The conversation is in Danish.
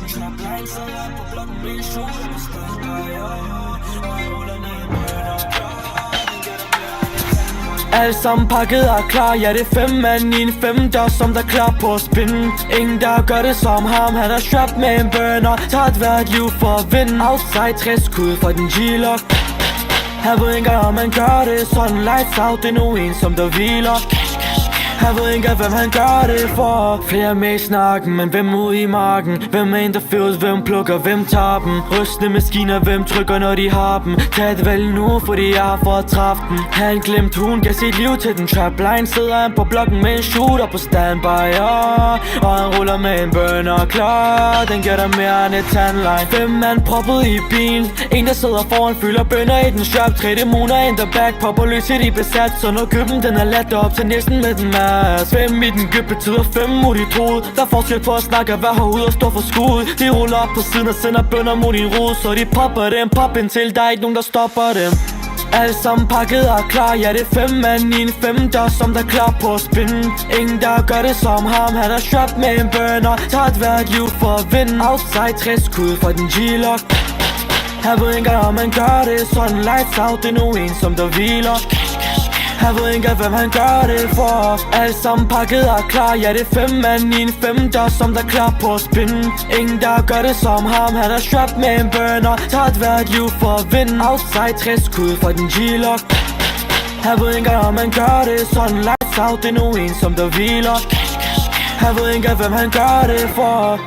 Trapline, så jeg på blokken med en shooter på standby, og jeg ruller ned i mørder. Alle sammen pakket og klar, ja det er 5 mand i en 5-dør, som der klar på at spinde. Ingen der gør det som ham, han er strapped med en burner. Tager et hvert liv for at vinde. Outside 60 skud fra den G-Lock. Han ved ikke engang om han gør det sådan. Lights out, det er nu en som der hviler. Han ved ikke engang hvem han gør det for. Flere med i snakken, men hvem ude i marken? Hvem er interviews, hvem plukker, hvem tager dem? Rystende maskiner, hvem trykker når de har dem? Tag et valg nu, fordi jeg har for at træffe den. Han glemt, hun gav sit liv til den. Trapline sidder han på blokken med en shooter på standby, og han ruller med en burner klar. Den gør der mere end et tandline. 5 mand proppet i bilen. En der sidder foran fylder bønner i den strap. 3 dæmoner in the back, popper løs i de besat. Så når køben den er ladt op til næsten med den mad. 5 i den gyp betyder 5 mod dit hoved. Der er forskel på at snakke og være herude og stå for skud. De ruller op på siden og sender bønner mod din rod. Så de popper dem, pop indtil der er ikke nogen der stopper dem. Alle sammen pakket og klar, ja det er 5 mand i en 5-dør, som der klar på at spinde. Ingen der gør det som ham, han er strapped med en burner. Tager et hvert liv for at vinde. Outside 60 skud fra den G-Lock. Han ved ikke engang om han gør det sådan. Lights out, det er nu en som der hviler. Han ved ikke engang hvem han gør det for. Alle sammen pakket og klar, ja det er 5 mand i en 5-dør, som der klar på at spinde. Ingen der gør det som ham, han er strapped med en burner. Tager et hvert liv for at vinde. Outside 60 skud fra den G-Lock. Han ved ikke engang om han gør det sådan. Lights out, det er nu en som der hviler. Han ved ikke engang hvem han gør det for.